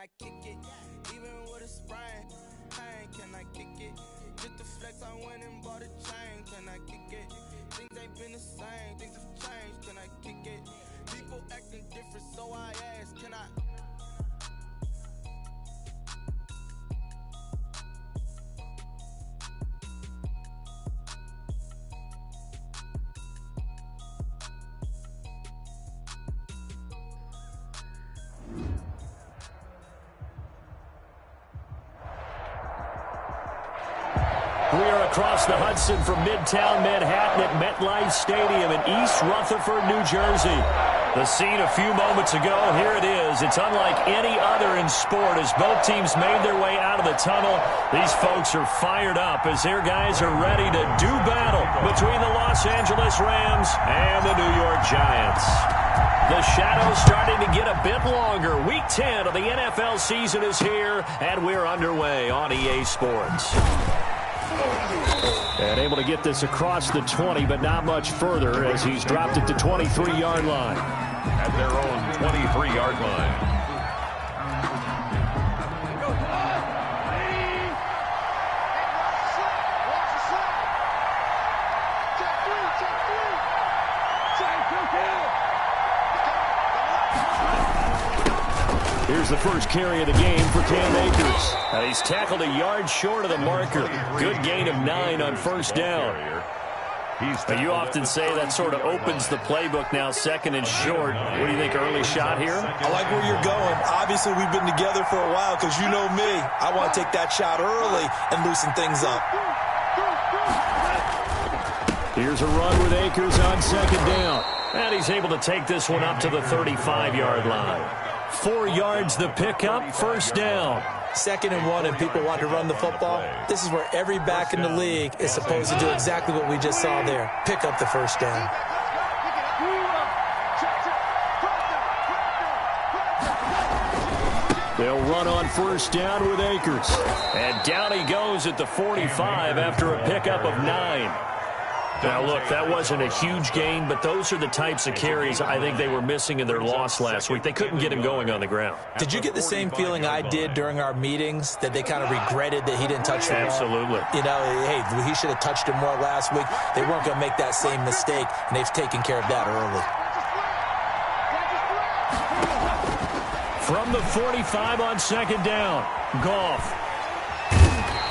I kick it? Even with a sprain, pain, can I kick it? Just the flex, I went and bought a chain, can I kick it? Things ain't been the same, things have changed, can I kick it? People acting different, so I ask, can I? We are across the Hudson from Midtown Manhattan at MetLife Stadium in East Rutherford, New Jersey. The scene a few moments ago, here it is. It's unlike any other in sport as both teams made their way out of the tunnel. These folks are fired up as their guys are ready to do battle between the Los Angeles Rams and the New York Giants. The shadow's starting to get a bit longer. Week 10 of the NFL season is here, and we're underway on EA Sports. And able to get this across the 20, but not much further as he's dropped it to 23-yard line. At their own 23-yard line. Here's the first carry of the game for Cam Akers. He's tackled a yard short of the marker. Good gain of 9 on first down. You often say that sort of opens the playbook now, second and short. What do you think, early shot here? I like where you're going. Obviously, we've been together for a while because you know me. I want to take that shot early and loosen things up. Here's a run with Akers on second down. And he's able to take this one up to the 35-yard line. 4 yards the pickup, first down. 2nd and 1, and people want to run the football. This is where every back in the league is supposed to do exactly what we just saw there. Pick up the first down. They'll run on first down with Akers. And down he goes at the 45 after a pickup of 9. Now, look, that wasn't a huge gain, but those are the types of carries I think they were missing in their loss last week. They couldn't get him going on the ground. Did you get the same feeling I did during our meetings, that they kind of regretted that he didn't touch the ball? Absolutely. You know, hey, he should have touched it more last week. They weren't going to make that same mistake, and they've taken care of that early. From the 45 on second down, Goff.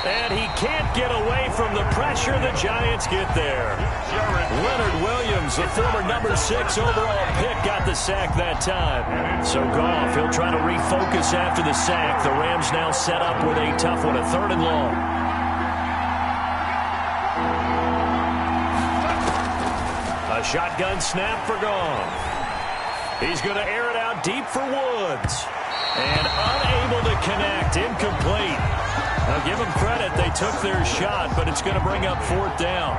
And he can't get away from the pressure. The Giants get there. Leonard Williams, the former number 6 overall pick, got the sack that time. So Goff, he'll try to refocus after the sack. The Rams now set up with a tough one, a 3rd and long. A shotgun snap for Goff. He's going to air it out deep for Woods. And unable to connect, incomplete. Now, give them credit. They took their shot, but it's going to bring up 4th down.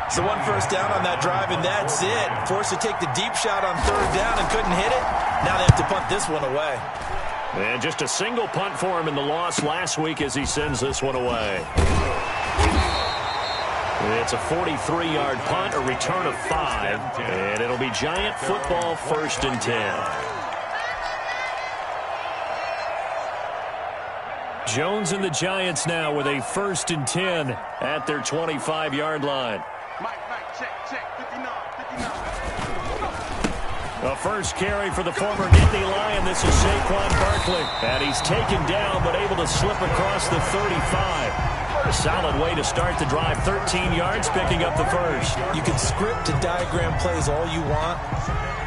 So 1 first down on that drive, and that's it. Forced to take the deep shot on 3rd down and couldn't hit it. Now they have to punt this one away. And just a single punt for him in the loss last week as he sends this one away. It's a 43-yard punt, a return of 5, and it'll be Giant football, 1st and 10. Jones and the Giants now with a 1st and 10 at their 25-yard line. The first carry for the former Nittany Lion. This is Saquon Barkley. And he's taken down but able to slip across the 35. A solid way to start the drive. 13 yards, picking up the first. You can script and diagram plays all you want,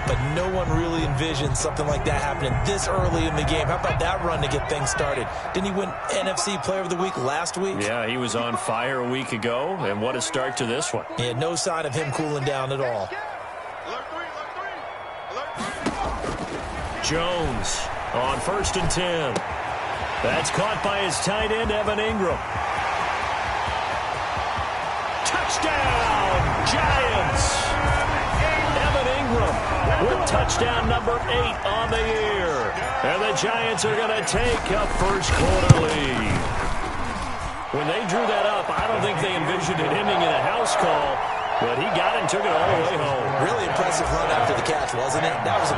but no one really envisioned something like that happening this early in the game. How about that run to get things started? Didn't he win NFC Player of the Week last week? Yeah, he was on fire a week ago, and what a start to this one. Yeah, no sign of him cooling down at all. Jones on 1st and 10. That's caught by his tight end, Evan Ingram. Touchdown, Giants! Evan Ingram with touchdown number 8 on the year. And the Giants are going to take a first quarter lead. When they drew that up, I don't think they envisioned it ending in a house call. But he got it and took it all the way home. Really impressive run after the catch, wasn't it? That was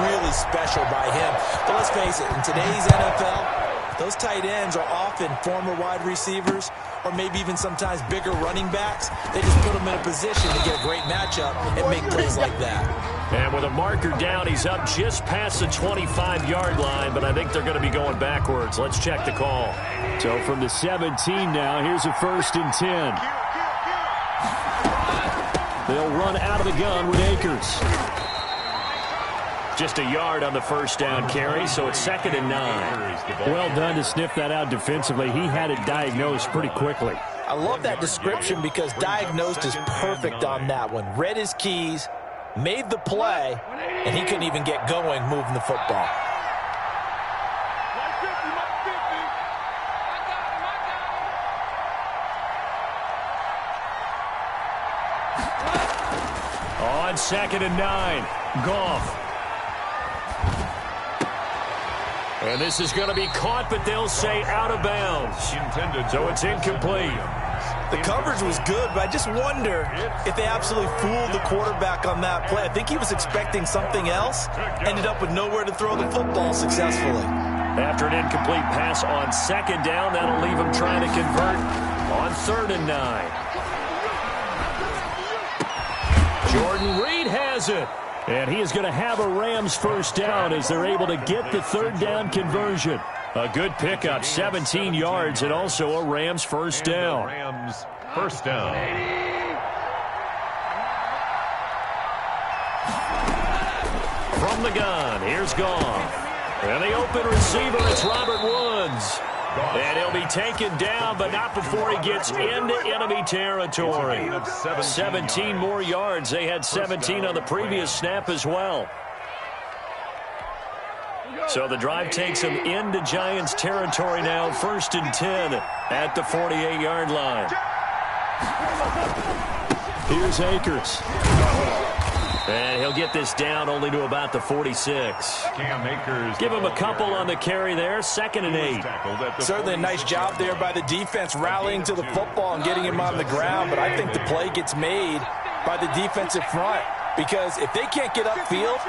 really special by him. But let's face it, in today's NFL, those tight ends are often former wide receivers or maybe even sometimes bigger running backs. They just put them in a position to get a great matchup and make plays like that. And with a marker down, he's up just past the 25-yard line, but I think they're going to be going backwards. Let's check the call. So from the 17 now, here's a 1st and 10. They'll run out of the gun with Akers. Just a yard on the first down carry, so it's 2nd and 9. Well done to sniff that out defensively. He had it diagnosed pretty quickly. I love that description because diagnosed is perfect on that one. Read his keys, made the play, and he couldn't even get going moving the football. On 2nd and 9, Goff. And this is going to be caught, but they'll say out of bounds. So it's incomplete. The coverage was good, but I just wonder if they absolutely fooled the quarterback on that play. I think he was expecting something else, ended up with nowhere to throw the football successfully. After an incomplete pass on 2nd down, that'll leave him trying to convert on 3rd and 9. Jordan Reed has it. And he is going to have a Rams first down as they're able to get the 3rd down conversion. A good pickup, 17 yards, and also a Rams first down. Rams first down. From the gun, here's Goff. And the open receiver, it's Robert Woods. And he'll be taken down, but not before he gets into enemy territory. 17 more yards. They had 17 on the previous snap as well. So the drive takes them into Giants territory now. 1st and 10 at the 48-yard line. Here's Akers. And he'll get this down only to about the 46. Give him a couple on the carry there. 2nd and 8. Certainly a nice job there by the defense rallying to the football and getting him on the ground. But I think the play gets made by the defensive front. Because if they can't get upfield,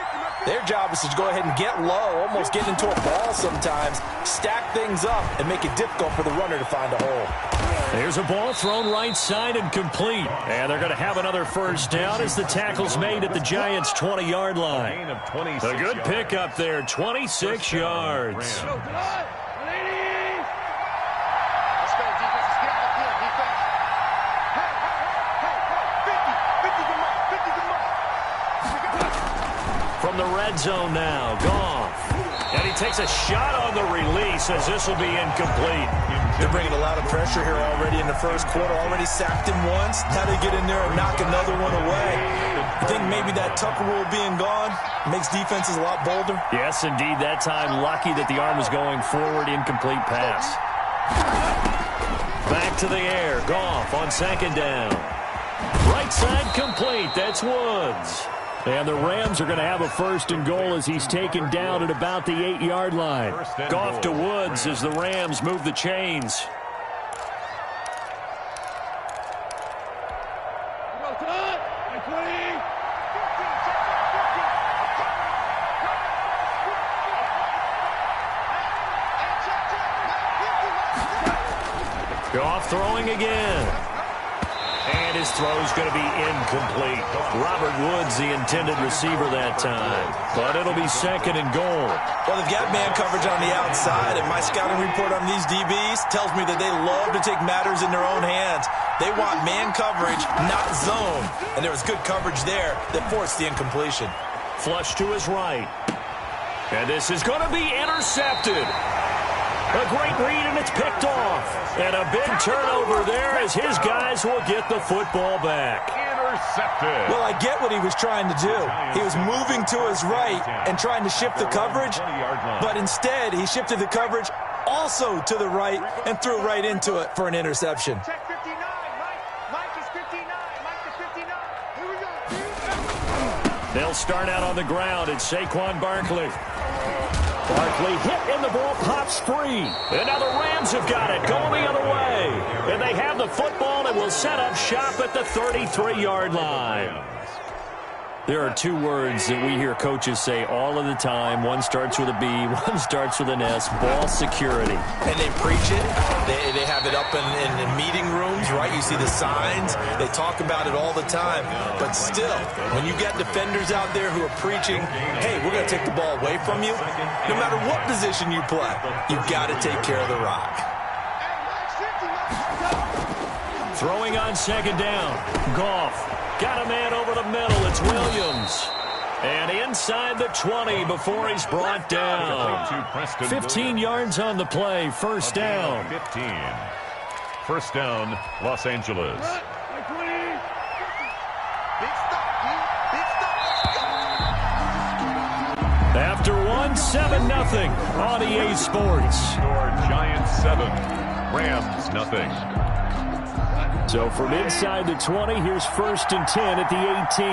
their job is to go ahead and get low, almost get into a ball sometimes, stack things up, and make it difficult for the runner to find a hole. There's a ball thrown right side and complete. And they're going to have another first down as the tackle's made at the Giants' 20-yard line. A good pickup there, 26 yards. From the red zone now, Goff. And he takes a shot on the release as this will be incomplete. They're bringing a lot of pressure here already in the first quarter. Already sacked him once. Now they get in there and knock another one away. I think maybe that Tucker rule being gone makes defenses a lot bolder. Yes, indeed. That time, lucky that the arm was going forward. Incomplete pass. Back to the air. Goff on 2nd down. Right side complete. That's Woods. And the Rams are going to have a 1st and goal as he's taken down at about the 8-yard line. Goff to Woods as the Rams move the chains. Goff throwing again. And his throw's going to be incomplete. Robert Woods, the intended receiver that time. But it'll be 2nd and goal. Well, they've got man coverage on the outside, and my scouting report on these DBs tells me that they love to take matters in their own hands. They want man coverage, not zone. And there was good coverage there that forced the incompletion. Flush to his right. And this is going to be intercepted. A great read, and it's picked off. And a big turnover there as his guys will get the football back. Intercepted. Well, I get what he was trying to do. He was moving to his right and trying to shift the coverage, but instead he shifted the coverage also to the right and threw right into it for an interception. Check 59. Mike is 59. Mike is 59. Here we go. They'll start out on the ground. It's Saquon Barkley. Barkley hit and the ball pops free. And now the Rams have got it going the other way. And they have the football and will set up shop at the 33-yard line. There are two words that we hear coaches say all of the time. One starts with a B, one starts with an S, ball security. And they preach it. They have it up in meeting rooms, right? You see the signs. They talk about it all the time. But still, when you got defenders out there who are preaching, hey, we're going to take the ball away from you, no matter what position you play, you've got to take care of the rock. Throwing on second down. Goff. Got a man over the middle. It's Williams. And inside the 20 before he's brought down. 15 yards on the play. First down. 15. First down, Los Angeles. After 7-0 on EA Sports. Score Giants 7. Rams nothing. So from inside the 20, here's 1st and 10 at the 18.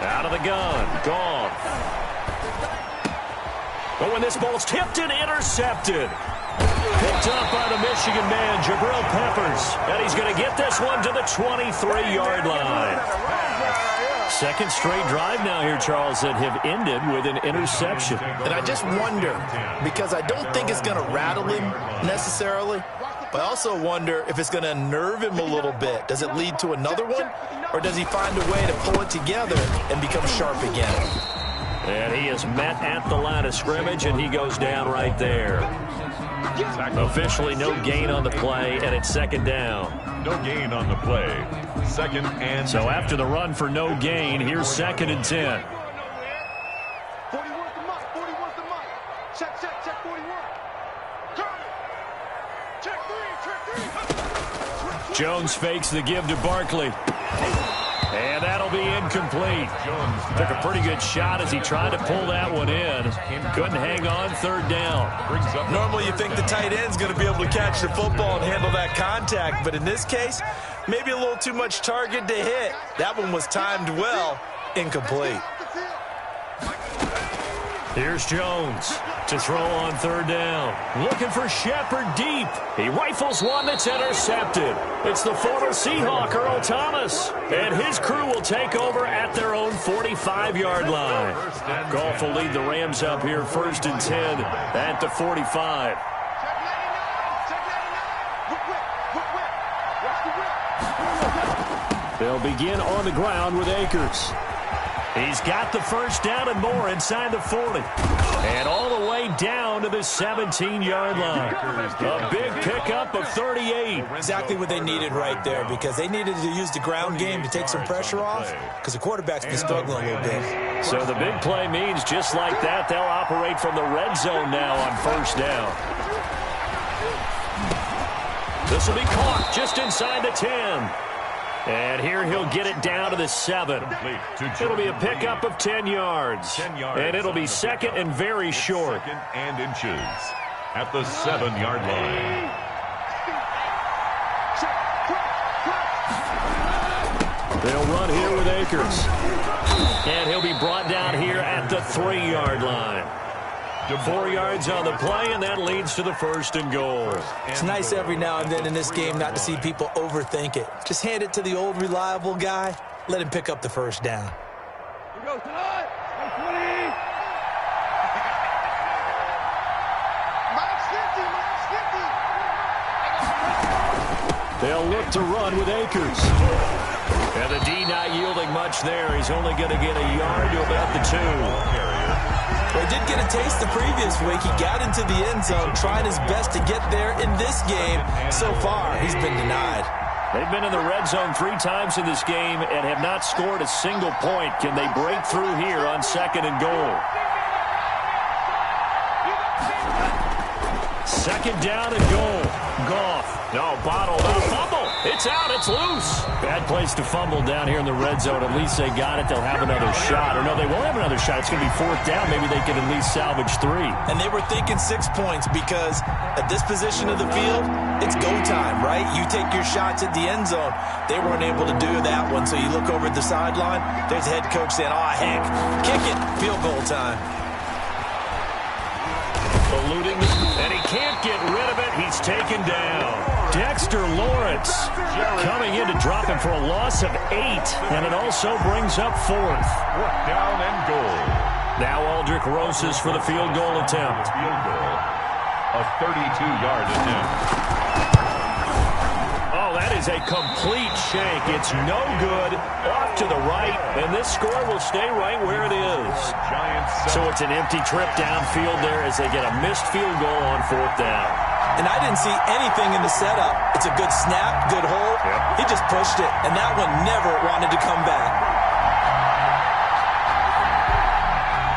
Out of the gun, Goff. But when this ball's tipped and intercepted. Picked up by the Michigan man, Jabril Peppers. And he's going to get this one to the 23-yard line. Second straight drive now here, Charles, that have ended with an interception. And I just wonder, because I don't think it's going to rattle him necessarily, but I also wonder if it's going to unnerve him a little bit. Does it lead to another one, or does he find a way to pull it together and become sharp again? And he is met at the line of scrimmage, and he goes down right there. Officially no gain on the play, and it's second down. No gain on the play. Second and so after the run for no gain, here's 2nd and 10. 41's the mark. 41's the mark. Check 41. Turn. Check 3. Jones fakes the give to Barkley. And that'll be incomplete. Took a pretty good shot as he tried to pull that one in. Couldn't hang on, third down. Normally you think the tight end's going to be able to catch the football and handle that contact, but in this case, maybe a little too much target to hit. That one was timed well, incomplete. Here's Jones to throw on third down. Looking for Shepard deep. He rifles one that's intercepted. It's the former Seahawk, Earl Thomas. And his crew will take over at their own 45-yard line. Goff will lead the Rams up here 1st and 10 at the 45. They'll begin on the ground with Akers. He's got the first down and more inside the 40. And all the way down to the 17-yard line. A big pickup of 38. Exactly what they needed right there, because they needed to use the ground game to take some pressure off, because the quarterback's been struggling a little bit. So the big play means just like that, they'll operate from the red zone now on first down. This will be caught just inside the 10. And here he'll get it down to the 7. It'll be a pickup of 10 yards. And it'll be second and very short. Second and inches at the 7-yard line. They'll run here with Akers. And he'll be brought down here at the 3-yard line. 4 yards on the play, and that leads to the 1st and goal. It's nice every now and then in this game not to see people overthink it. Just hand it to the old reliable guy. Let him pick up the first down. Here goes tonight. 20. Minus 50. They'll look to run with Akers. And the D not yielding much there. He's only going to get a yard to about the 2. Well, he did get a taste the previous week. He got into the end zone, trying his best to get there in this game. So far, he's been denied. They've been in the red zone 3 times in this game and have not scored a single point. Can they break through here on 2nd and goal? 2nd down and goal. Goff. No, bottled up. Fumble. It's out. It's loose. Bad place to fumble down here in the red zone. At least they got it. They'll have another shot. Or no, they won't have another shot. It's going to be 4th down. Maybe they can at least salvage 3. And they were thinking 6 points because at this position of the field, it's go time, right? You take your shots at the end zone. They weren't able to do that one. So you look over at the sideline. There's the head coach saying, "Oh, heck, kick it. Field goal time." Eluding, and he can't get rid of it. He's taken down. Dexter Lawrence coming in to drop him for a loss of 8, and it also brings up 4th. 4th down and goal. Now Aldrich Rosas for the field goal attempt. Field goal. A 32-yard attempt. Oh, that is a complete shank. It's no good. Off to the right, and this score will stay right where it is. So it's an empty trip downfield there as they get a missed field goal on 4th down. And I didn't see anything in the setup. It's a good snap, good hold. Yep. He just pushed it, and that one never wanted to come back.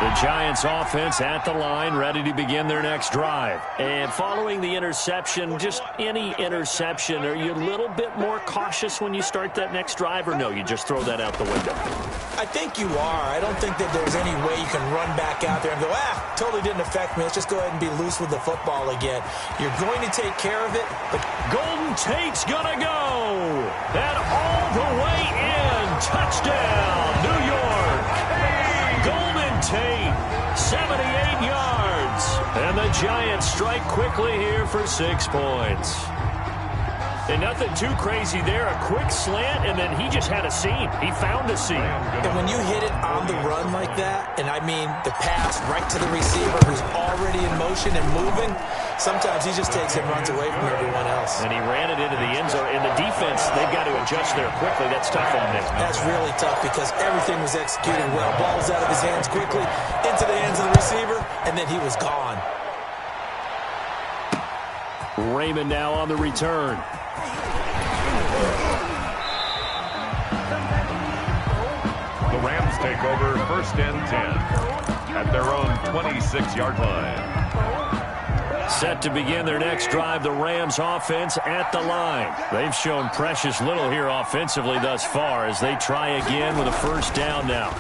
The Giants offense at the line, ready to begin their next drive. And following the interception, just any interception, are you a little bit more cautious when you start that next drive, or no, you just throw that out the window? I think you are. I don't think that there's any way you can run back out there and go, totally didn't affect me. Let's just go ahead and be loose with the football again. You're going to take care of it. But Golden Tate's going to go. And all the way in. Touchdown, New York. Golden Tate, 78 yards. And the Giants strike quickly here for 6 points. And nothing too crazy there. A quick slant, and then he just had a seam. He found a seam. And when you hit it on the run like that, and I mean the pass right to the receiver who's already in motion and moving, sometimes he just takes it and runs away from everyone else. And he ran it into the end zone. And the defense, they've got to adjust there quickly. That's tough on them. That's really tough because everything was executed well. Ball was out of his hands quickly, into the hands of the receiver, and then he was gone. Raymond now on the return. The Rams take over 1st and 10 at their own 26-yard line. Set to begin their next drive, the Rams offense at the line. They've shown precious little here offensively thus far as they try again with a 1st down now.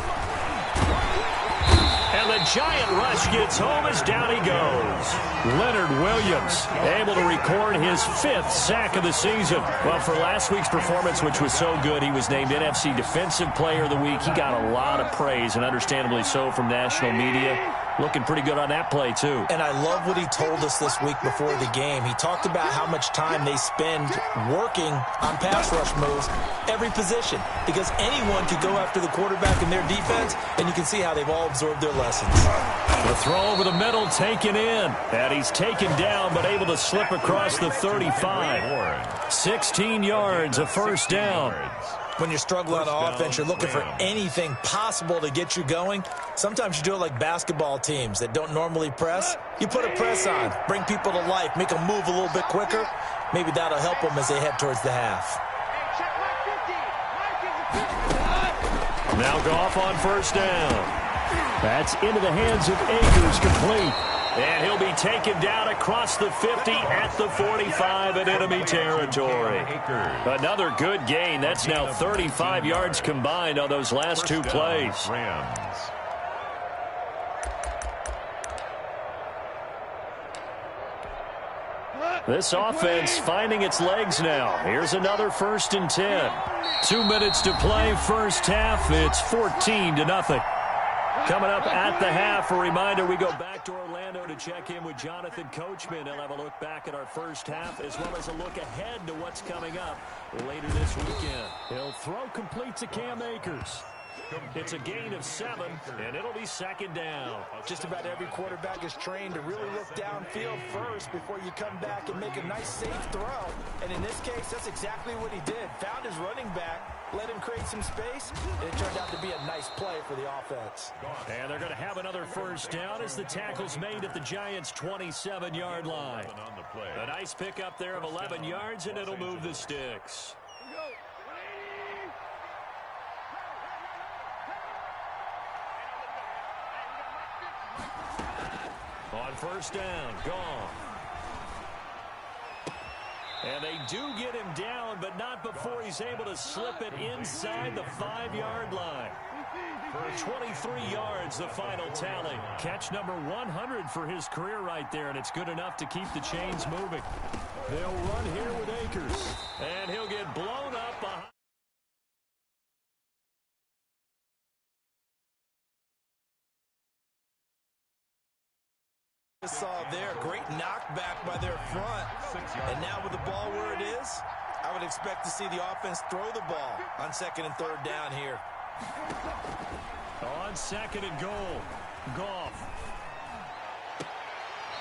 And the giant rush gets home as down he goes. Leonard Williams able to record his 5th sack of the season. Well, for last week's performance, which was so good, he was named NFC Defensive Player of the Week. He got a lot of praise, and understandably so, from national media. Looking pretty good on that play, too. And I love what he told us this week before the game. He talked about how much time they spend working on pass rush moves, every position, because anyone could go after the quarterback in their defense, and you can see how they've all absorbed their lessons. The throw over the middle taken in, and he's taken down but able to slip across the 35. 16 yards, a 1st down. When you're struggling on offense, you're looking for anything possible to get you going. Sometimes you do it like basketball teams that don't normally press. You put a press on, bring people to life, make them move a little bit quicker. Maybe that'll help them as they head towards the half. Now Goff on 1st down. That's into the hands of Akers, complete. And he'll be taken down across the 50 at the 45 in enemy territory. Another good gain. That's now 35 yards combined on those last 2 plays. Rams. This offense finding its legs now. Here's another 1st and 10. 2 minutes to play, 1st half. It's 14-0. Coming up at the half, a reminder, we go back to Orlando to check in with Jonathan Coachman. He'll have a look back at our 1st half as well as a look ahead to what's coming up later this weekend. He'll throw complete to Cam Akers. It's a gain of 7, and it'll be 2nd down. Just about every quarterback is trained to really look downfield first before you come back and make a nice, safe throw. And in this case, that's exactly what he did. Found his running back, let him create some space, and it turned out to be a nice play for the offense. And they're going to have another 1st down as the tackle's made at the Giants' 27-yard line. A nice pickup there of 11 yards, and it'll move the sticks. On 1st down, gone. And they do get him down, but but not before he's able to slip it inside the 5-yard line. For 23 yards, the final tally. Catch number 100 for his career right there, and it's good enough to keep the chains moving. They'll run here with Akers, and he'll get blown up behind. Saw there, great knockback by their front, and now with the ball where it is, I would expect to see the offense throw the ball on 2nd and 3rd down here. On 2nd and goal, Goff,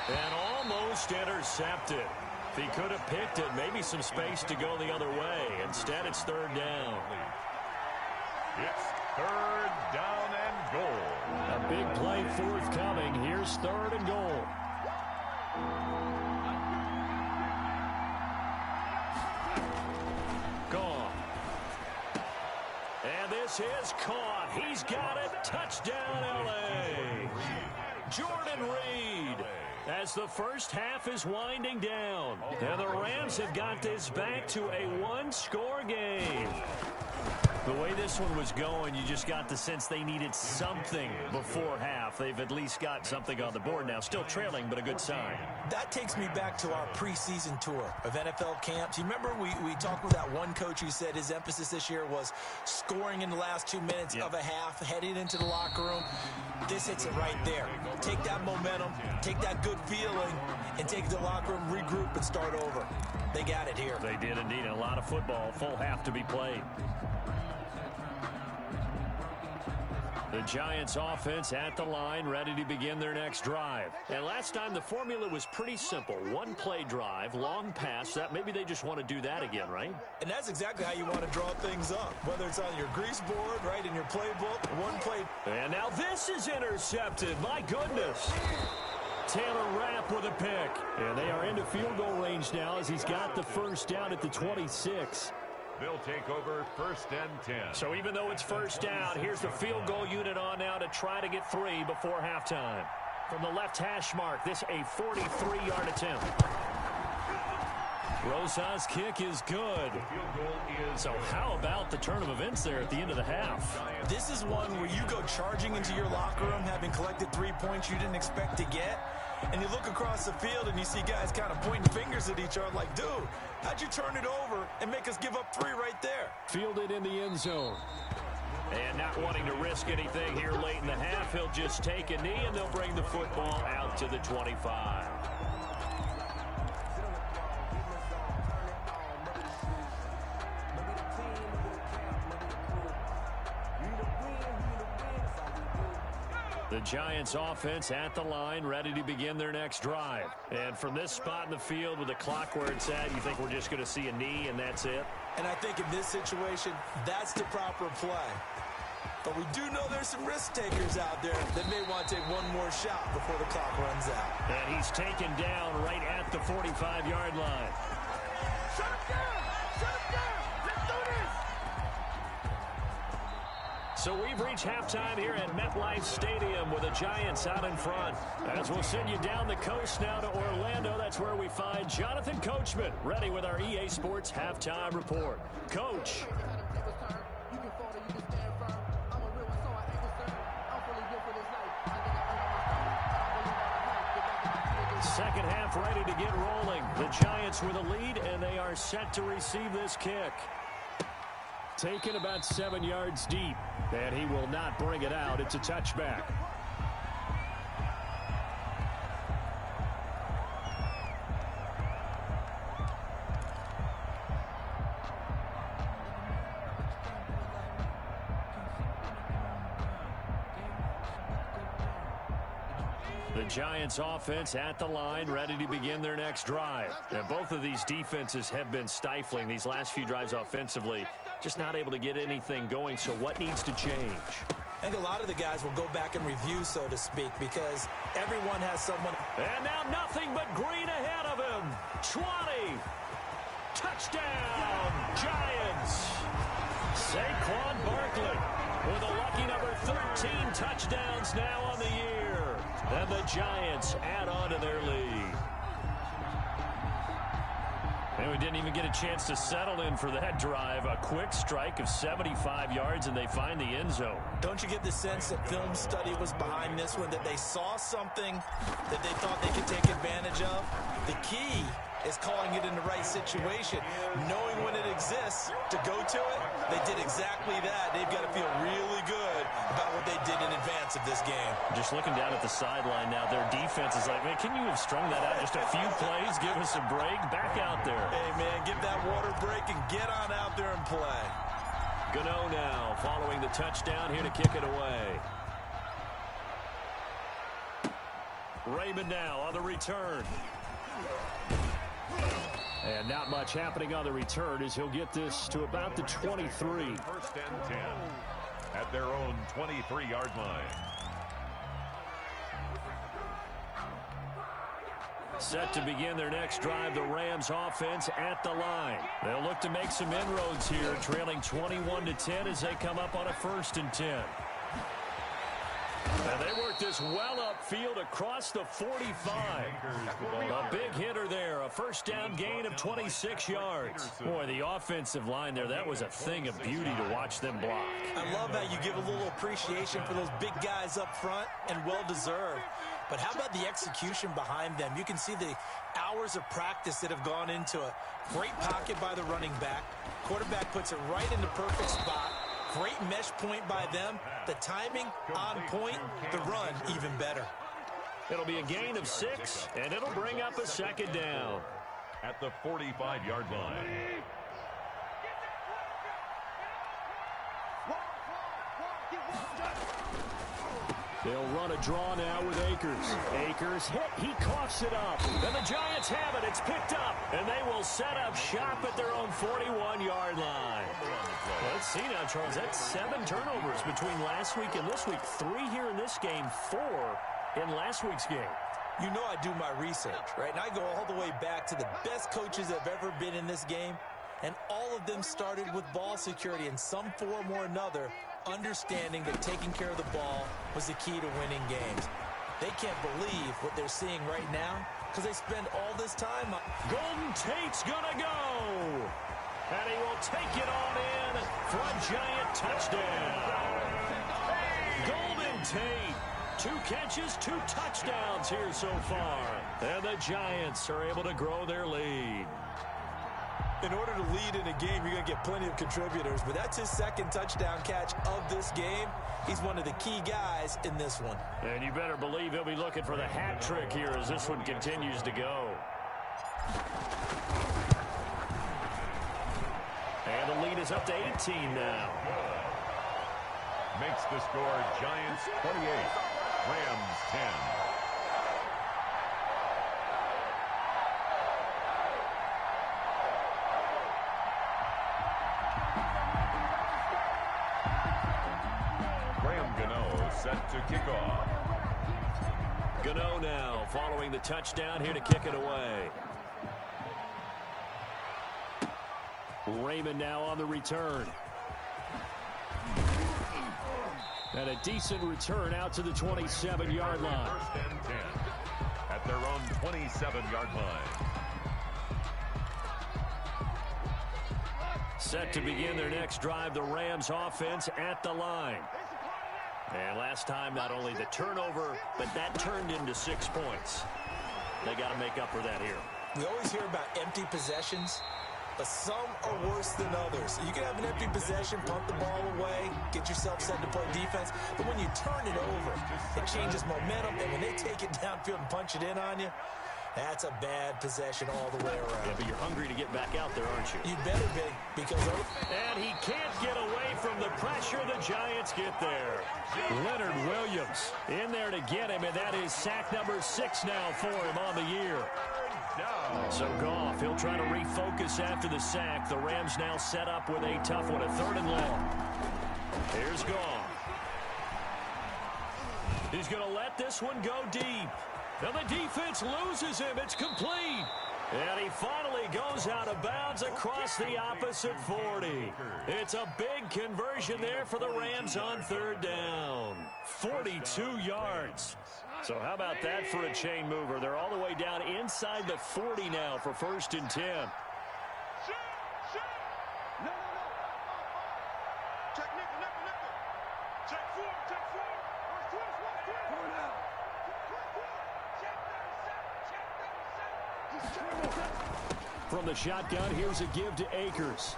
and almost intercepted. If he could have picked it, maybe some space to go the other way. Instead, it's 3rd down. It's 3rd down and goal. A big play forthcoming. Here's 3rd and goal. Gone. And this is caught. He's got it. Touchdown, L.A. Jordan Reed. As the first half is winding down. And the Rams have got this back to a 1-score game. The way this one was going, you just got the sense they needed something before half. They've at least got something on the board now. Still trailing, but a good sign. That takes me back to our preseason tour of NFL camps. You remember we talked with that one coach who said his emphasis this year was scoring in the last 2 minutes of a half, heading into the locker room. This hits it right there. Take that momentum, take that good feeling, and take it to the locker room, regroup, and start over. They got it here. They did indeed. A lot of football, full half to be played. The Giants offense at the line, ready to begin their next drive. And last time the formula was pretty simple. 1-play drive, long pass. That maybe they just want to do that again, right? And that's exactly how you want to draw things up. Whether it's on your grease board, right, in your playbook, 1-play. And now this is intercepted. My goodness. Taylor Rapp with a pick. And they are into field goal range now as he's got the first down at the 26. They'll take over 1st and 10. So even though it's first down, here's the field goal unit on now to try to get 3 before halftime. From the left hash mark, this a 43-yard attempt. Rosas' kick is good. So how about the turn of events there at the end of the half? This is one where you go charging into your locker room having collected 3 points you didn't expect to get. And you look across the field and you see guys kind of pointing fingers at each other like, dude, how'd you turn it over and make us give up 3 right there? Fielded in the end zone. And not wanting to risk anything here late in the half, he'll just take a knee and they'll bring the football out to the 25. The Giants offense at the line, ready to begin their next drive. And from this spot in the field with the clock where it's at, you think we're just going to see a knee and that's it? And I think in this situation, that's the proper play. But we do know there's some risk takers out there that may want to take one more shot before the clock runs out. And he's taken down right at the 45-yard line. Shut him down! Shut him down! Let's do this! So we've reached halftime here at MetLife Stadium with the Giants out in front. As we'll send you down the coast now to Orlando, that's where we find Jonathan Coachman, ready with our EA Sports Halftime Report. Coach. Second half ready to get rolling. The Giants with a lead, and they are set to receive this kick. Taken about 7 yards deep, and he will not bring it out. It's a touchback. The Giants offense at the line, ready to begin their next drive. And both of these defenses have been stifling these last few drives offensively. Just not able to get anything going, so what needs to change? I think a lot of the guys will go back and review, so to speak, because everyone has someone. And now nothing but green ahead of him. 20. Touchdown, Giants. Saquon Barkley with a lucky number 13 touchdowns now on the year. And the Giants add on to their lead. And we didn't even get a chance to settle in for that drive. A quick strike of 75 yards, and they find the end zone. Don't you get the sense that film study was behind this one, that they saw something that they thought they could take advantage of? The key is calling it in the right situation, knowing when it exists to go to it. They did exactly that. They've got to feel really good about what they did in advance of this game. Just looking down at the sideline now, their defense is like, man, can you have strung that out just a few plays? Give us a break. Back out there. Hey, man, give that water break and get on out there and play. Gano now following the touchdown here to kick it away. Raymond now on the return. And not much happening on the return as he'll get this to about the 23. First and 10 at their own 23-yard line. Set to begin their next drive, the Rams offense at the line. They'll look to make some inroads here, trailing 21-10 as they come up on a 1st and 10. And they work this well upfield across the 45. A big hitter there, a first down gain of 26 yards. Boy, the offensive line there, that was a thing of beauty to watch them block. I love how you give a little appreciation for those big guys up front, and well-deserved. But how about the execution behind them? You can see the hours of practice that have gone into it. Great pocket by the running back. Quarterback puts it right in the perfect spot. Great mesh point by them. The timing on point. The run even better. It'll be a gain of 6, and it'll bring up a 2nd down. At the 45-yard line. They'll run a draw now with Akers. Akers hit. He coughs it up. And the Giants have it. It's picked up. And they will set up shop at their own 41-yard line. Let's see now, Charles. That's 7 turnovers between last week and this week. 3 here in this game, 4 in last week's game. You know I do my research, right? And I go all the way back to the best coaches that have ever been in this game. And all of them started with ball security in some form or another, understanding that taking care of the ball was the key to winning games. They can't believe what they're seeing right now because they spend all this time on. Golden Tate's gonna go. And he will take it on in for a Giant touchdown. Golden Tate. 2 catches, 2 touchdowns here so far. And the Giants are able to grow their lead. In order to lead in a game, you're going to get plenty of contributors, but that's his 2nd touchdown catch of this game. He's one of the key guys in this one. And you better believe he'll be looking for the hat trick here as this one continues to go. And the lead is up to 18 now. Makes the score Giants 28, Rams 10. Set to kick off. Gano now following the touchdown here to kick it away. Raymond now on the return. And a decent return out to the 27-yard line. 1st and 10 at their own 27-yard line. Set to begin their next drive, the Rams offense at the line. And last time, not only the turnover, but that turned into 6 points. They got to make up for that here. We always hear about empty possessions, but some are worse than others. You can have an empty possession, punt the ball away, get yourself set to play defense, but when you turn it over, it changes momentum, and when they take it downfield and punch it in on you, that's a bad possession all the way around. Yeah, but you're hungry to get back out there, aren't you? You better be, because... And he can't get away from the pressure. The Giants get there. Leonard Williams in there to get him, and that is sack number 6 now for him on the year. So Goff, he'll try to refocus after the sack. The Rams now set up with a tough one, a 3rd and long. Here's Goff. He's going to let this one go deep. Now the defense loses him. It's complete. And he finally goes out of bounds across the opposite 40. It's a big conversion there for the Rams on 3rd down. 42 yards. So how about that for a chain mover? They're all the way down inside the 40 now for 1st and 10. Check nickel, nickel, nickel. Check four, check four. Twist. Four now. Check 37. From the shotgun, here's a give to Akers.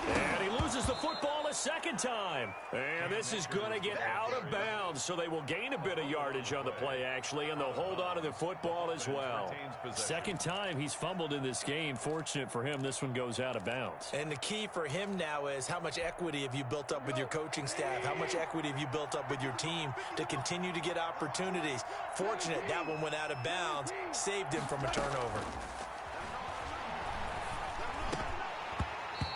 And he loses the football a second time. And this is going to get out of bounds, so they will gain a bit of yardage on the play, actually, and they'll hold on to the football as well. Second time he's fumbled in this game. Fortunate for him, this one goes out of bounds. And the key for him now is how much equity have you built up with your coaching staff? How much equity have you built up with your team to continue to get opportunities? Fortunate that one went out of bounds, saved him from a turnover.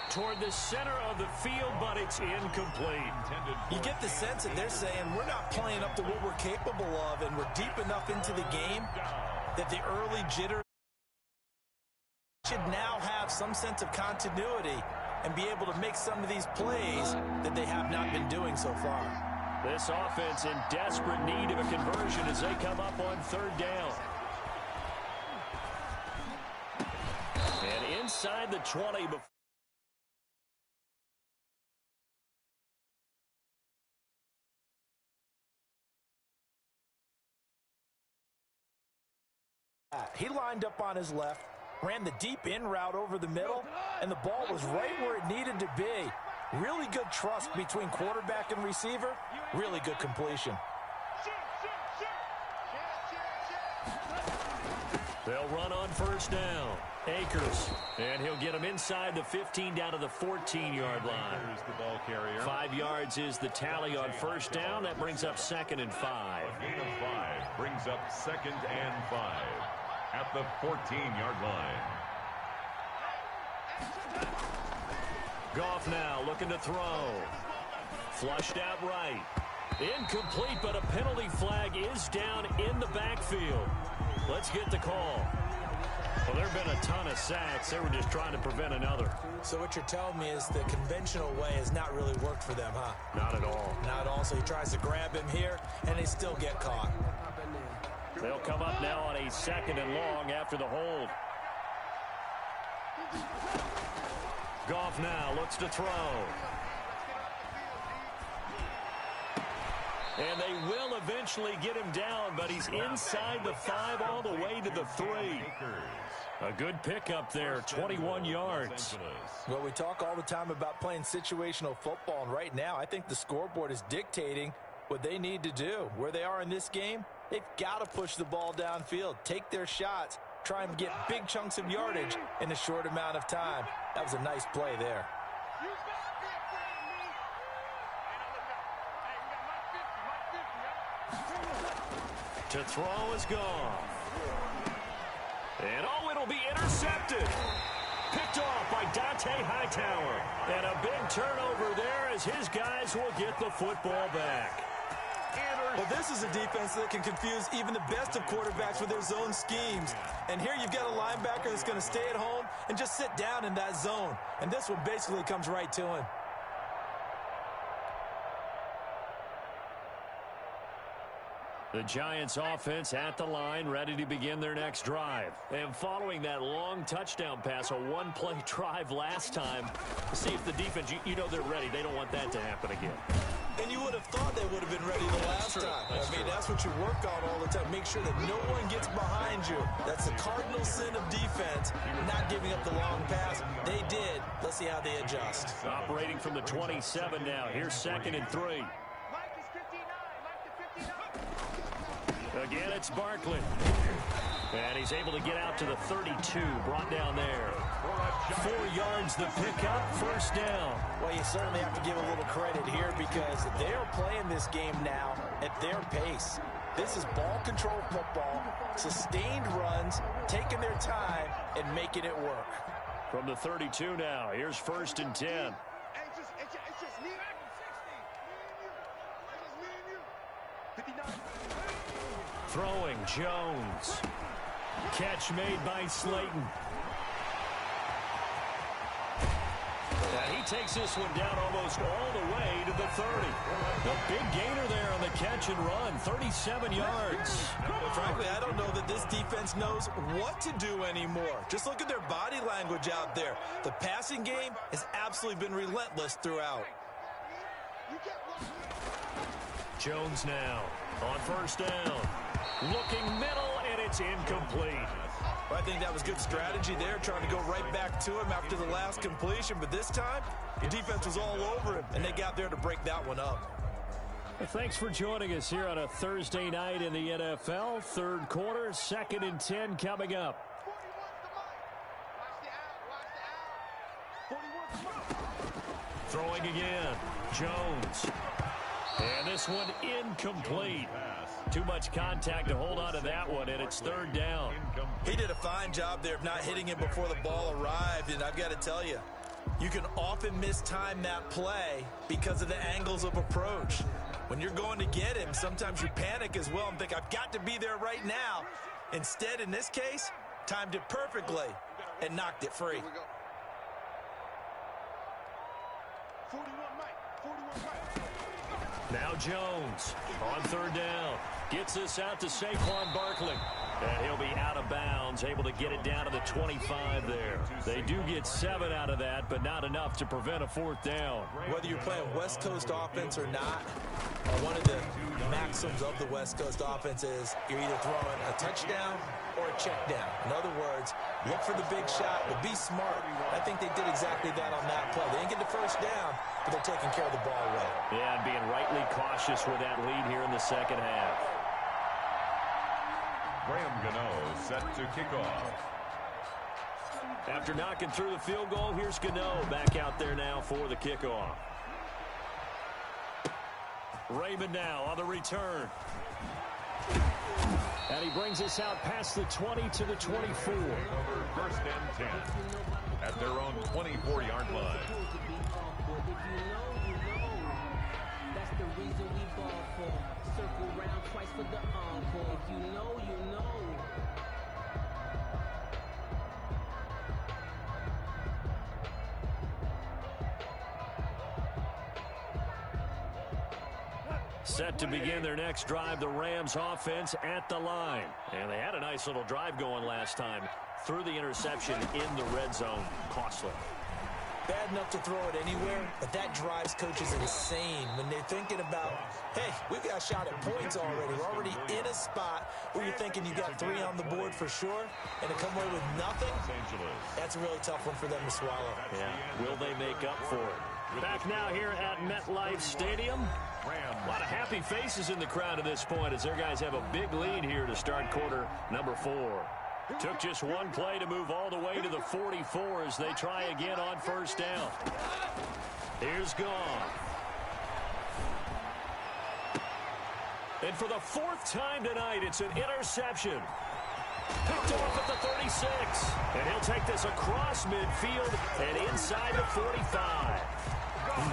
Toward the center of the field, but it's incomplete. You get the sense that they're saying we're not playing up to what we're capable of, and we're deep enough into the game that the early jitter should now have some sense of continuity and be able to make some of these plays that they have not been doing so far. This offense in desperate need of a conversion as they come up on third down. And inside the 20 before. He lined up on his left, ran the deep in route over the middle, and the ball was right where it needed to be. Really good trust between quarterback and receiver. Really good completion. They'll run on first down. Akers, and he'll get him inside the 15 down to the 14-yard line. The ball carrier. 5 yards is the tally on first down. That brings up 2nd and 5. A gain of 5 brings up 2nd and 5 at the 14-yard line. Goff now looking to throw. Flushed out right. Incomplete, but a penalty flag is down in the backfield. Let's get the call. Well, there have been a ton of sacks. They were just trying to prevent another. So what you're telling me is the conventional way has not really worked for them, huh? Not at all. Not at all. So he tries to grab him here, and they still get caught. They'll come up now on a 2nd and long after the hold. Goff now looks to throw. And they will eventually get him down, but he's inside the 5 all the way to the 3. A good pickup there, 21 yards. Well, we talk all the time about playing situational football, and right now I think the scoreboard is dictating what they need to do. Where they are in this game, they've got to push the ball downfield, take their shots, try and get big chunks of yardage in a short amount of time. That was a nice play there. To throw is gone. And oh, it'll be intercepted. Picked off by Dante Hightower. And a big turnover there as his guys will get the football back. Well, this is a defense that can confuse even the best of quarterbacks with their zone schemes. And here you've got a linebacker that's going to stay at home and just sit down in that zone. And this one basically comes right to him. The Giants offense at the line, ready to begin their next drive. And following that long touchdown pass, a one-play drive last time, see if the defense, you know they're ready. They don't want that to happen again. And you would have thought they would have been ready the last time. That's what you work on all the time. Make sure that no one gets behind you. That's the cardinal sin of defense, not giving up the long pass. They did. Let's see how they adjust. Operating from the 27 now. Here's 2nd and 3. Again, it's Barkley. And he's able to get out to the 32, brought down there. 4 yards the pickup, first down. Well, you certainly have to give a little credit here because they're playing this game now at their pace. This is ball control football, sustained runs, taking their time and making it work. From the 32 now, here's 1st and 10. Throwing, Jones. Catch made by Slayton. And he takes this one down almost all the way to the 30. The big gainer there on the catch and run, 37 yards. Well, frankly, I don't know that this defense knows what to do anymore. Just look at their body language out there. The passing game has absolutely been relentless throughout. Jones now on first down. Looking middle, and it's incomplete. I think that was good strategy there, trying to go right back to him after the last completion. But this time, the defense was all over him, and they got there to break that one up. Well, thanks for joining us here on a Thursday night in the NFL. Third quarter, 2nd and 10 coming up. Throwing again, Jones. And this one incomplete. Too much contact to hold on to that one, and it's third down. He did a fine job there of not hitting him before the ball arrived, and I've got to tell you, you can often mistime that play because of the angles of approach. When you're going to get him, sometimes you panic as well and think, I've got to be there right now. Instead, in this case, timed it perfectly and knocked it free. 41 Mike. Now Jones on third down. Gets this out to Saquon Barkley. And he'll be out of bounds, able to get it down to the 25 there. They do get 7 out of that, but not enough to prevent a fourth down. Whether you're playing West Coast offense or not, one of the maxims of the West Coast offense is you're either throwing a touchdown or a check down. In other words, look for the big shot, but be smart. I think they did exactly that on that play. They didn't get the first down, but they're taking care of the ball well. Yeah, and being rightly cautious with that lead here in the second half. Graham Gano set to kick off. After knocking through the field goal, here's Gano back out there now for the kickoff. Raymond now on the return. And he brings us out past the 20 to the 24. First and 10 at their own 24-yard line. That's the reason we ball for. Circle round twice for the encore. If you know, you know. Set to begin their next drive, the Rams offense at the line. And they had a nice little drive going last time. Threw the interception in the red zone. Costly. Bad enough to throw it anywhere, but that drives coaches insane when they're thinking about, hey, we've got a shot at points already. We're already in a spot where you're thinking you got 3 on the board for sure, and to come away with nothing, that's a really tough one for them to swallow. Yeah, will they make up for it? Back now here at MetLife Stadium. A lot of happy faces in the crowd at this point as their guys have a big lead here to start quarter number 4. Took just one play to move all the way to the 44 as they try again on first down. Here's Goff. And for the 4th time tonight, it's an interception. Picked off at the 36. And he'll take this across midfield and inside the 45.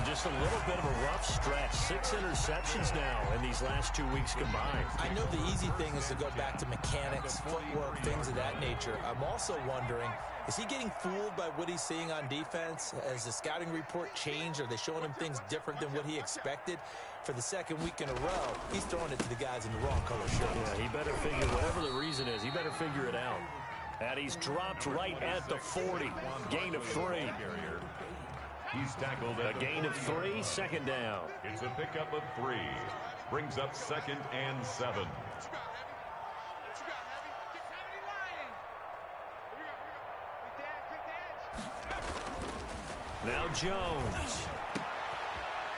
Just a little bit of a rough stretch. 6 interceptions now in these last 2 weeks combined. I know the easy thing is to go back to mechanics, footwork, things of that nature. I'm also wondering, is he getting fooled by what he's seeing on defense? Has the scouting report changed? Are they showing him things different than what he expected? For the 2nd week in a row, he's throwing it to the guys in the wrong color shirts. Yeah, he better figure, whatever the reason is, he better figure it out. And he's dropped right at the 40. Gain of 3. He's tackled A at gain of 3, 2nd down. It's a pickup of 3. Brings up 2nd and 7. Now Jones.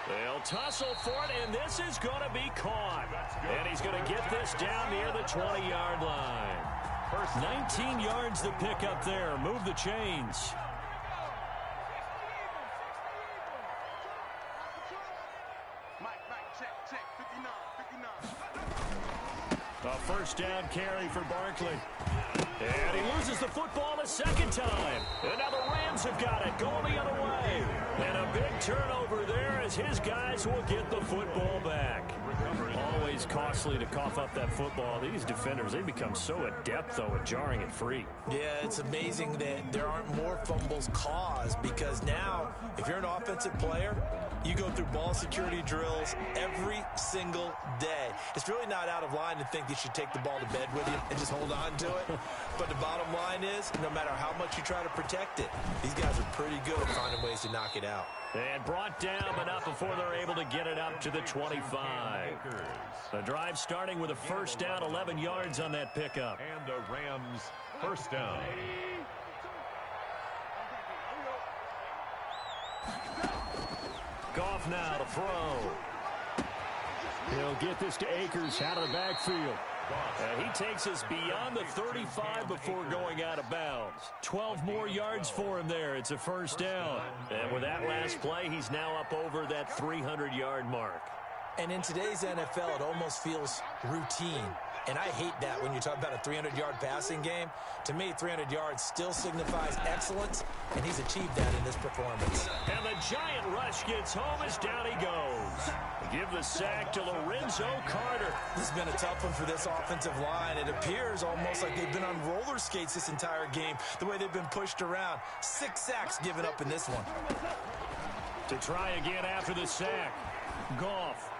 They'll tussle for it, and this is going to be caught. And he's going to get this down near the 20-yard line. 19 yards to pick up there. Move the chains. A first down carry for Barkley. And he loses the football a 2nd time. And now the Rams have got it, going the other way. And a big turnover there as his guys will get the football back. Always costly to cough up that football. These defenders, they become so adept, though, at jarring it free. Yeah, it's amazing that there aren't more fumbles caused because now, if you're an offensive player, you go through ball security drills every single day. It's really not out of line to think you should take the ball to bed with you and just hold on to it. But the bottom line is, no matter how much you try to protect it, these guys are pretty good at finding ways to knock it out. And brought down, but not before they're able to get it up to the 25. The drive starting with a first down, 11 yards on that pickup. And a Rams first down. Goff now to throw. He'll get this to Akers out of the backfield. And he takes us beyond the 35 before going out of bounds. 12 more yards for him there. It's a first down. And with that last play, he's now up over that 300-yard mark. And in today's NFL, it almost feels routine. And I hate that when you talk about a 300-yard passing game. To me, 300 yards still signifies excellence, and he's achieved that in this performance. And the giant rush gets home as down he goes. Give the sack to Lorenzo Carter. This has been a tough one for this offensive line. It appears almost like they've been on roller skates this entire game, the way they've been pushed around. 6 sacks given up in this one. To try again after the sack. Goff.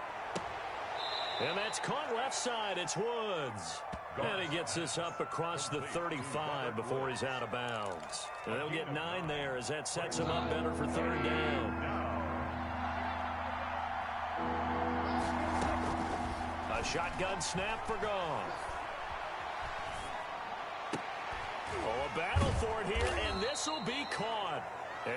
And that's caught left side. It's Woods. And he gets this up across the 35 before he's out of bounds. And they'll get 9 there as that sets him up better for third down. A shotgun snap for Goff. Oh, a battle for it here, and this will be caught.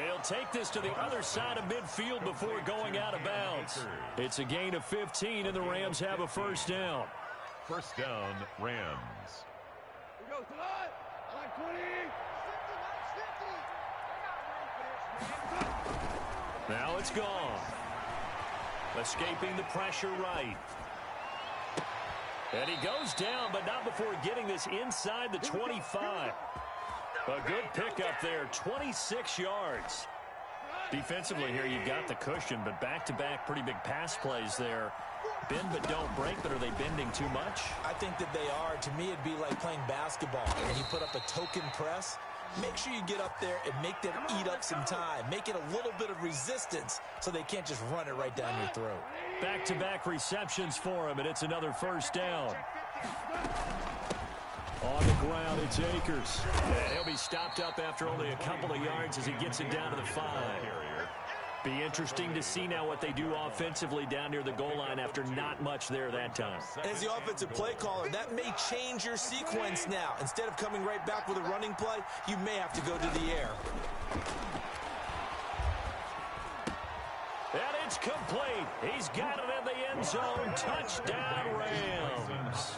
He'll take this to the other side of midfield before going out of bounds. It's a gain of 15, and the Rams have a first down. First down, Rams. Here we go, tonight. I like 20. 50, Now it's gone. Escaping the pressure right. And he goes down, but not before getting this inside the 25. A good pickup there, 26 yards. Defensively here, you've got the cushion, but back-to-back pretty big pass plays there. Bend but don't break, but are they bending too much? I think that they are. To me, it'd be like playing basketball. When you put up a token press, make sure you get up there and make them eat up some time. Make it a little bit of resistance so they can't just run it right down your throat. Back-to-back receptions for him, and it's another first down. On the ground, it's Akers. And he'll be stopped up after only a couple of yards as he gets it down to the 5. Be interesting to see now what they do offensively down near the goal line after not much there that time. As the offensive play caller, that may change your sequence now. Instead of coming right back with a running play, you may have to go to the air. And it's complete. He's got it in the end zone. Touchdown, Rams.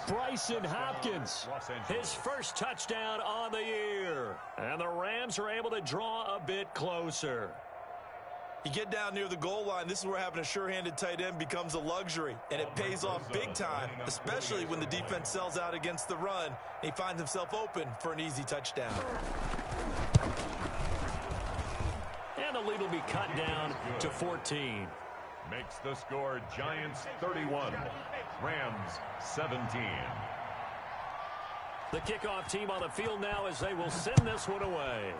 Bryson Hopkins, his first touchdown on the year. And the Rams are able to draw a bit closer. You get down near the goal line, this is where having a sure-handed tight end becomes a luxury, and it pays off big time, especially when the defense sells out against the run, and he finds himself open for an easy touchdown. And the lead will be cut down to 14. Makes the score Giants 31, Rams 17. The kickoff team on the field now as they will send this one away.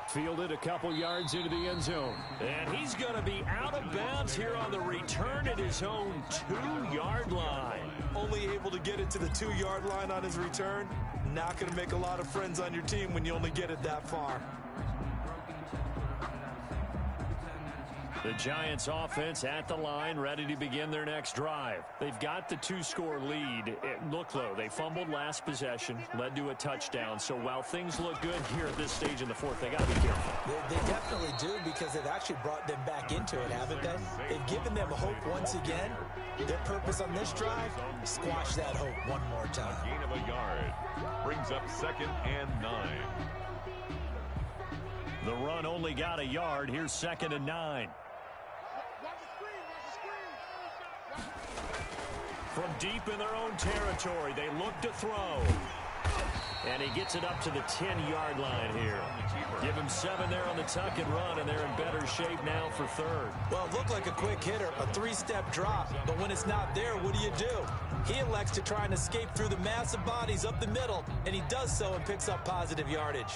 Fielded a couple yards into the end zone. And he's going to be out of bounds here on the return at his own 2-yard line. Only able to get it to the 2-yard line on his return. Not going to make a lot of friends on your team when you only get it that far. The Giants offense at the line, ready to begin their next drive. They've got the 2-score lead. Look, though, they fumbled last possession, led to a touchdown. So while things look good here at this stage in the fourth, they got to be careful. They definitely do, because they've actually brought them back into it, haven't they? They've given them hope once again. Their purpose on this drive, squash that hope one more time. Gain of a yard. Brings up 2nd and 9. The run only got a yard. Here's 2nd and 9. From deep in their own territory, they look to throw. And he gets it up to the 10-yard line here. Give him 7 there on the tuck and run, and they're in better shape now for third. Well, it looked like a quick hitter, a 3-step drop. But when it's not there, what do? He elects to try and escape through the massive bodies up the middle, and he does so and picks up positive yardage.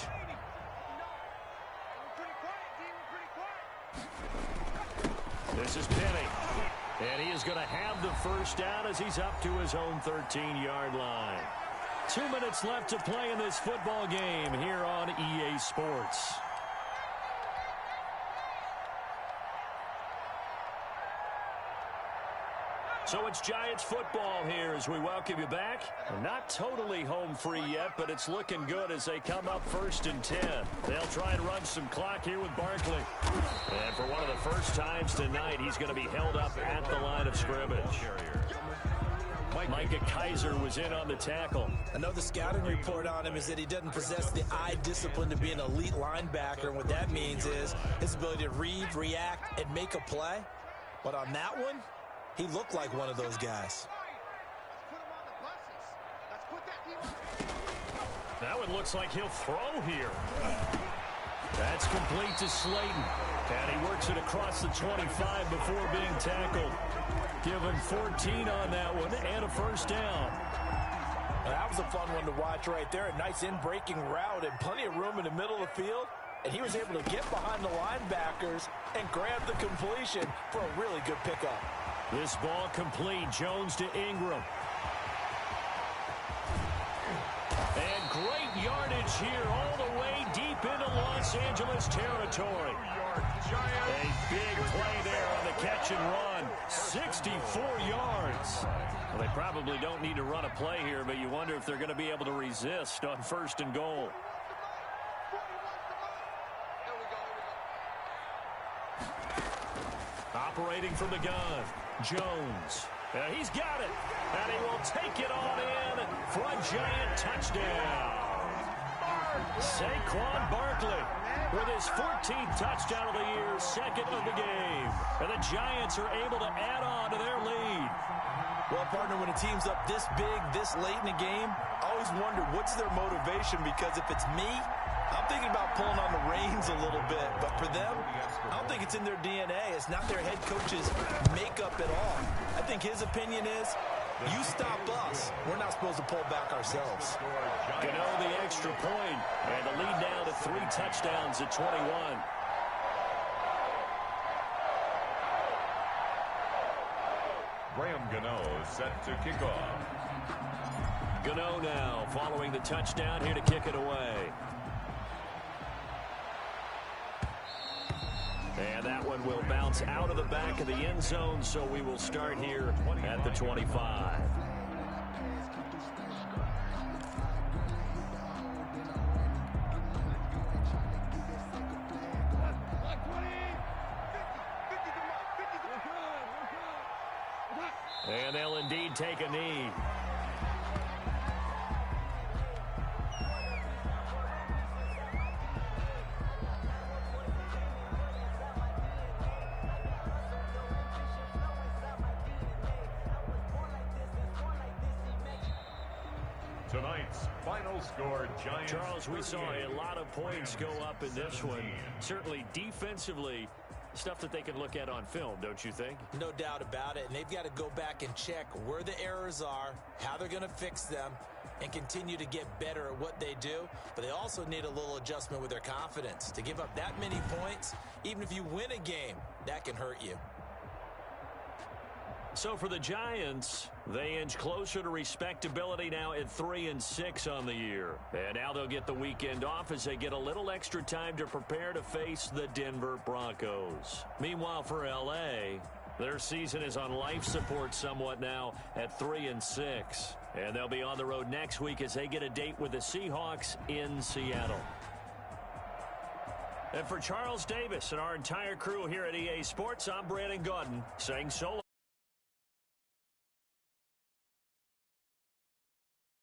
This is Penny. And he is going to have the first down as he's up to his own 13-yard line. 2 minutes left to play in this football game here on EA Sports. So it's Giants football here as we welcome you back. Not totally home free yet, but it's looking good as they come up 1st and 10. They'll try and run some clock here with Barkley. And for one of the first times tonight, he's going to be held up at the line of scrimmage. Micah Kaiser was in on the tackle. Another scouting report on him is that he doesn't possess the eye discipline to be an elite linebacker. And what that means is his ability to read, react, and make a play. But on that one, he looked like one of those guys. That one looks like he'll throw here. That's complete to Slayton. And he works it across the 25 before being tackled. Give him 14 on that one and a first down. That was a fun one to watch right there. A nice in-breaking route and plenty of room in the middle of the field. And he was able to get behind the linebackers and grab the completion for a really good pickup. This ball complete. Jones to Ingram. And great yardage here all the way deep into Los Angeles territory. A big play there on the catch and run. 64 yards. Well, they probably don't need to run a play here, but you wonder if they're going to be able to resist on 1st and goal. Operating from the gun, Jones. He's got it, and he will take it on in for a Giant touchdown. Saquon Barkley with his 14th touchdown of the year, 2nd of the game. And the Giants are able to add on to their lead. Well, partner, when a team's up this big, this late in the game, I always wonder what's their motivation, because if it's me, I'm thinking about pulling on the reins a little bit. But for them, I don't think it's in their DNA. It's not their head coach's makeup at all. I think his opinion is, you stop us, we're not supposed to pull back ourselves. Gano the extra point, and the lead now to 3 touchdowns at 21. Graham Gano set to kick off. Gano now following the touchdown here to kick it away. And that one will bounce out of the back of the end zone, so we will start here at the 25. And they'll indeed take a knee. Tonight's final score, Giants. Charles, we saw a lot of points go up in this one. Certainly defensively, stuff that they can look at on film, don't you think? No doubt about it. And they've got to go back and check where the errors are, how they're going to fix them, and continue to get better at what they do. But they also need a little adjustment with their confidence. To give up that many points, even if you win a game, that can hurt you. So for the Giants, they inch closer to respectability now at 3-6 on the year. And now they'll get the weekend off as they get a little extra time to prepare to face the Denver Broncos. Meanwhile, for L.A., their season is on life support somewhat now at 3-6. And they'll be on the road next week as they get a date with the Seahawks in Seattle. And for Charles Davis and our entire crew here at EA Sports, I'm Brandon Gaudin saying so long.